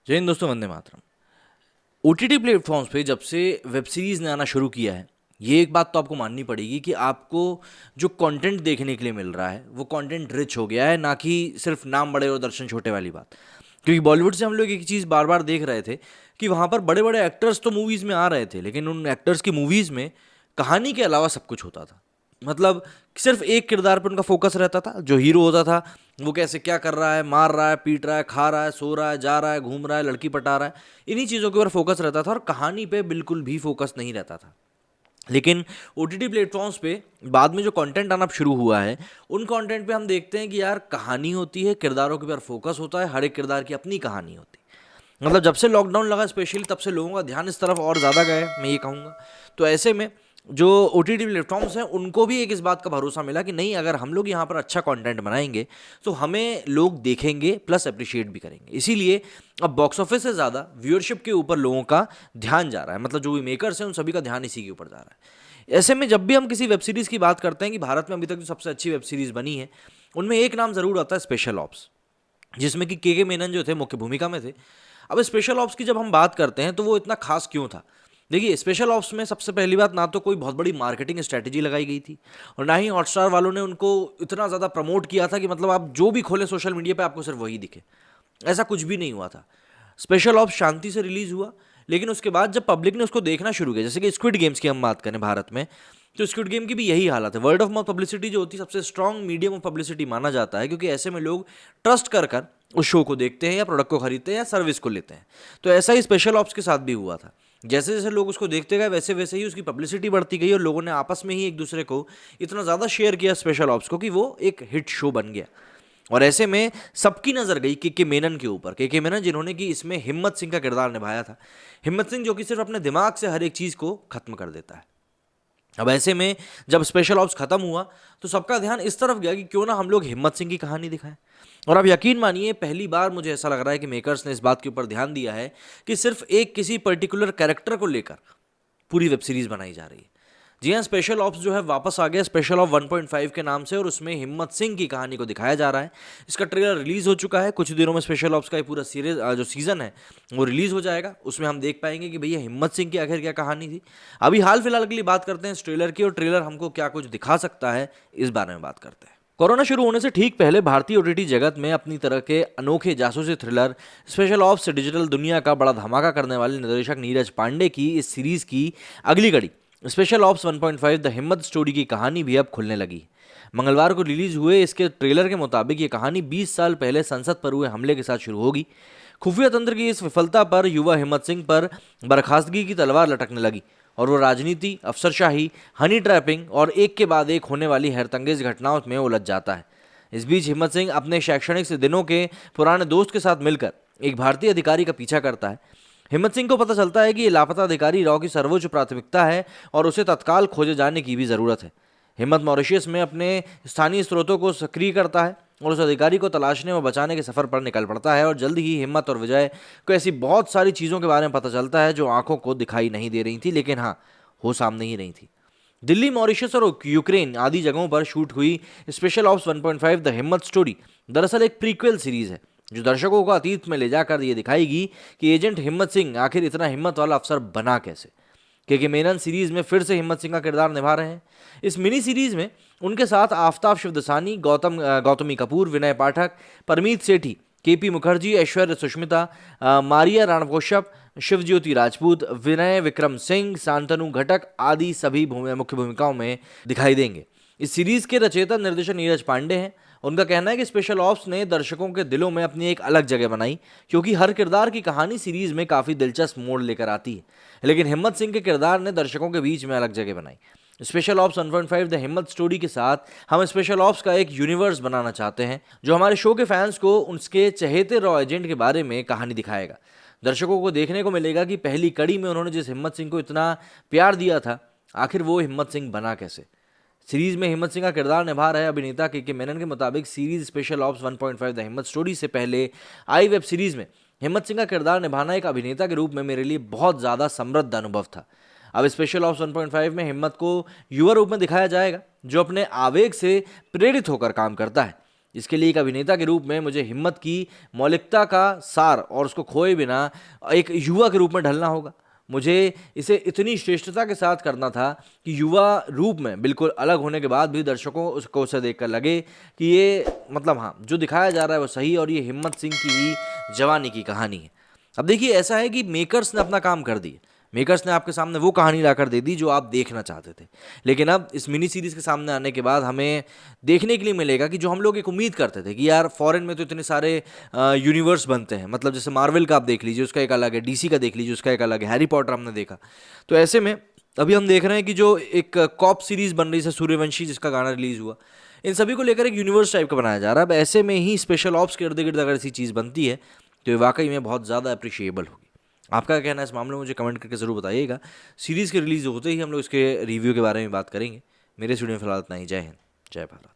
जय हिंद दोस्तों, Vande Mataram. OTT platforms पे जब से वेब सीरीज़ ने आना शुरू किया है, ये एक बात तो आपको माननी पड़ेगी कि आपको जो कंटेंट देखने के लिए मिल रहा है वो कंटेंट रिच हो गया है, ना कि सिर्फ नाम बड़े और दर्शन छोटे वाली बात। क्योंकि बॉलीवुड से हम लोग एक चीज़ बार बार देख रहे थे कि वहाँ पर बड़े बड़े एक्टर्स तो मूवीज़ में आ रहे थे, लेकिन उन एक्टर्स की मूवीज़ में कहानी के अलावा सब कुछ होता था। मतलब सिर्फ एक किरदार पर उनका फोकस रहता था। जो हीरो होता था वो कैसे क्या कर रहा है, मार रहा है, पीट रहा है, खा रहा है, सो रहा है, जा रहा है, घूम रहा है, लड़की पटा रहा है, इन्हीं चीज़ों के ऊपर फोकस रहता था और कहानी पे बिल्कुल भी फोकस नहीं रहता था। लेकिन ओटीटी प्लेटफॉर्म्स पे बाद में जो कंटेंट आना शुरू हुआ है, उन कंटेंट पे हम देखते हैं कि यार कहानी होती है, किरदारों के ऊपर फोकस होता है, हर एक किरदार की अपनी कहानी होती है। मतलब जब से लॉकडाउन लगा स्पेशली, तब से लोगों का ध्यान इस तरफ और ज़्यादा गया है, मैं ये कहूँगा। तो ऐसे में जो ओटीटी प्लेटफॉर्म्स हैं उनको भी एक इस बात का भरोसा मिला कि नहीं, अगर हम लोग यहाँ पर अच्छा कंटेंट बनाएंगे तो हमें लोग देखेंगे प्लस अप्रिशिएट भी करेंगे। इसीलिए अब बॉक्स ऑफिस से ज़्यादा व्यूअरशिप के ऊपर लोगों का ध्यान जा रहा है। मतलब जो भी मेकर्स हैं उन सभी का ध्यान इसी के ऊपर जा रहा है। ऐसे में जब भी हम किसी वेब सीरीज़ की बात करते हैं कि भारत में अभी तक जो सबसे अच्छी वेब सीरीज़ बनी है, उनमें एक नाम ज़रूर आता है, स्पेशल ऑप्स, जिसमें कि के मेनन जो थे मुख्य भूमिका में थे। अब स्पेशल ऑप्स की जब हम बात करते हैं तो वो इतना खास क्यों था? देखिए, स्पेशल ऑप्स में सबसे पहली बात, ना तो कोई बहुत बड़ी मार्केटिंग स्ट्रैटेजी लगाई गई थी और ना ही हॉटस्टार वालों ने उनको इतना ज़्यादा प्रमोट किया था कि मतलब आप जो भी खोलें सोशल मीडिया पे आपको सिर्फ वही दिखे। ऐसा कुछ भी नहीं हुआ था। स्पेशल ऑप्स शांति से रिलीज़ हुआ, लेकिन उसके बाद जब पब्लिक ने उसको देखना शुरू किया, जैसे कि स्क्विड गेम्स की हम बात करें भारत में, तो स्क्विड गेम की भी यही हालत है। वर्ड ऑफ माउथ पब्लिसिटी जो होती है सबसे स्ट्रॉन्ग मीडियम ऑफ पब्लिसिटी माना जाता है, क्योंकि ऐसे में लोग ट्रस्ट कर कर उस शो को देखते हैं या प्रोडक्ट को खरीदते हैं या सर्विस को लेते हैं। तो ऐसा ही स्पेशल ऑप्स के साथ भी हुआ था। जैसे जैसे लोग उसको देखते गए वैसे वैसे ही उसकी पब्लिसिटी बढ़ती गई और लोगों ने आपस में ही एक दूसरे को इतना ज़्यादा शेयर किया स्पेशल ऑप्स को कि वो एक हिट शो बन गया। और ऐसे में सबकी नज़र गई के मेनन के ऊपर। के मेनन जिन्होंने कि इसमें हिम्मत सिंह का किरदार निभाया था। हिम्मत सिंह जो कि सिर्फ अपने दिमाग से हर एक चीज़ को खत्म कर देता है। अब ऐसे में जब स्पेशल ऑप्स खत्म हुआ तो सबका ध्यान इस तरफ गया कि क्यों ना हम लोग हिम्मत सिंह की कहानी दिखाएं। और अब यकीन मानिए, पहली बार मुझे ऐसा लग रहा है कि मेकर्स ने इस बात के ऊपर ध्यान दिया है कि सिर्फ एक किसी पर्टिकुलर कैरेक्टर को लेकर पूरी वेब सीरीज बनाई जा रही है। जी हाँ, स्पेशल ऑप्स जो है वापस आ गया स्पेशल ऑफ 1.5 के नाम से, और उसमें हिम्मत सिंह की कहानी को दिखाया जा रहा है। इसका ट्रेलर रिलीज हो चुका है। कुछ दिनों में स्पेशल ऑप्स का ये पूरा सीरीज जो सीजन है वो रिलीज हो जाएगा। उसमें हम देख पाएंगे कि भैया हिम्मत सिंह की आखिर क्या कहानी थी। अभी हाल फिलहाल के लिए बात करते हैं इस ट्रेलर की, और ट्रेलर हमको क्या कुछ दिखा सकता है इस बारे में बात करते हैं। कोरोना शुरू होने से ठीक पहले भारतीय ओटीटी जगत में अपनी तरह के अनोखे जासूसी थ्रिलर स्पेशल ऑप्स डिजिटल दुनिया का बड़ा धमाका करने वाले निर्देशक नीरज पांडे की इस सीरीज की अगली कड़ी स्पेशल ऑप्स 1.5 द हिम्मत स्टोरी की कहानी भी अब खुलने लगी। मंगलवार को रिलीज हुए इसके ट्रेलर के मुताबिक ये कहानी 20 साल पहले संसद पर हुए हमले के साथ शुरू होगी। खुफिया तंत्र की इस विफलता पर युवा हिम्मत सिंह पर बर्खास्तगी की तलवार लटकने लगी और वो राजनीति, अफसरशाही, हनी ट्रैपिंग और एक के बाद एक होने वाली हैरतंगेज घटनाओं में उलझ जाता है। इस बीच हिम्मत सिंह अपने शैक्षणिक से दिनों के पुराने दोस्त के साथ मिलकर एक भारतीय अधिकारी का पीछा करता है। हिम्मत सिंह को पता चलता है कि ये लापता अधिकारी रॉ की सर्वोच्च प्राथमिकता है और उसे तत्काल खोजे जाने की भी ज़रूरत है। हिम्मत मॉरिशस में अपने स्थानीय स्रोतों को सक्रिय करता है और उस अधिकारी को तलाशने व बचाने के सफ़र पर निकल पड़ता है। और जल्द ही हिम्मत और विजय को ऐसी बहुत सारी चीज़ों के बारे में पता चलता है जो आंखों को दिखाई नहीं दे रही थी, लेकिन हाँ, हो सामने ही नहीं थी। दिल्ली, मॉरिशस और यूक्रेन आदि जगहों पर शूट हुई स्पेशल ऑप्स 1.5 द हिम्मत स्टोरी दरअसल एक प्रीक्वल सीरीज है जो दर्शकों को अतीत में ले जाकर ये दिखाएगी कि एजेंट हिम्मत सिंह आखिर इतना हिम्मत वाला अफसर बना कैसे। के मेनन सीरीज में फिर से हिम्मत सिंह का किरदार निभा रहे हैं। इस मिनी सीरीज में उनके साथ आफ्ताब शिवदसानी, गौतमी कपूर, विनय पाठक, परमीत सेठी, केपी मुखर्जी, ऐश्वर्य सुष्मिता, मारिया राणकोश्यप, शिवज्योति राजपूत, विनय विक्रम सिंह, शांतनु घटक आदि सभी मुख्य भूमिकाओं में दिखाई देंगे। इस सीरीज के रचयिता निर्देशक नीरज पांडे हैं। उनका कहना है कि स्पेशल ऑप्स ने दर्शकों के दिलों में अपनी एक अलग जगह बनाई, क्योंकि हर किरदार की कहानी सीरीज में काफ़ी दिलचस्प मोड़ लेकर आती है, लेकिन हिम्मत सिंह के किरदार ने दर्शकों के बीच में अलग जगह बनाई। स्पेशल ऑप्स 1.5 द हिम्मत स्टोरी के साथ हम स्पेशल ऑप्स का एक यूनिवर्स बनाना चाहते हैं जो हमारे शो के फैंस को उसके चहेते रॉ एजेंट के बारे में कहानी दिखाएगा। दर्शकों को देखने को मिलेगा कि पहली कड़ी में उन्होंने जिस हिम्मत सिंह को इतना प्यार दिया था, आखिर वो हिम्मत सिंह बना कैसे। सीरीज में हिम्मत सिंह का किरदार निभा रहे अभिनेता के मेनन के मुताबिक सीरीज स्पेशल ऑप्स 1.5 द हिम्मत स्टोरी से पहले आई वेब सीरीज में हिम्मत सिंह का किरदार निभाना एक अभिनेता के रूप में मेरे लिए बहुत ज़्यादा समृद्ध अनुभव था। अब स्पेशल ऑप्स 1.5 में हिम्मत को युवा रूप में दिखाया जाएगा जो अपने आवेग से प्रेरित होकर काम करता है। इसके लिए एक अभिनेता के रूप में मुझे हिम्मत की, मौलिकता का सार और उसको खोए बिना एक युवा के रूप में ढलना होगा। मुझे इसे इतनी श्रेष्ठता के साथ करना था कि युवा रूप में बिल्कुल अलग होने के बाद भी दर्शकों उसको उसे देखकर लगे कि ये मतलब हाँ, जो दिखाया जा रहा है वो सही, और ये हिम्मत सिंह की ही जवानी की कहानी है। अब देखिए, ऐसा है कि मेकर्स ने अपना काम कर दिया। मेकर्स ने आपके सामने वो कहानी लाकर दे दी जो आप देखना चाहते थे। लेकिन अब इस मिनी सीरीज़ के सामने आने के बाद हमें देखने के लिए मिलेगा कि जो हम लोग एक उम्मीद करते थे कि यार फॉरेन में तो इतने सारे यूनिवर्स बनते हैं, मतलब जैसे मार्वल का आप देख लीजिए, उसका एक अलग है, डीसी का देख लीजिए, उसका एक अलग है, हैरी पॉटर हमने देखा। तो ऐसे में अभी हम देख रहे हैं कि जो एक कॉप सीरीज़ बन रही है सूर्यवंशी, जिसका गाना रिलीज़ हुआ, इन सभी को लेकर एक यूनिवर्स टाइप का बनाया जा रहा है। अब ऐसे में ही स्पेशल ऑप्स के इर्द गिर्द अगर ऐसी चीज़ बनती है तो ये वाकई में बहुत ज़्यादा अप्रिशिएबल होगी। आपका क्या कहना है इस मामले में, मुझे कमेंट करके ज़रूर बताइएगा। सीरीज़ के रिलीज़ होते ही हम लोग इसके रिव्यू के बारे में बात करेंगे। मेरे स्टूडियो में फिलहाल इतना ही। जय हिंद, जय भारत।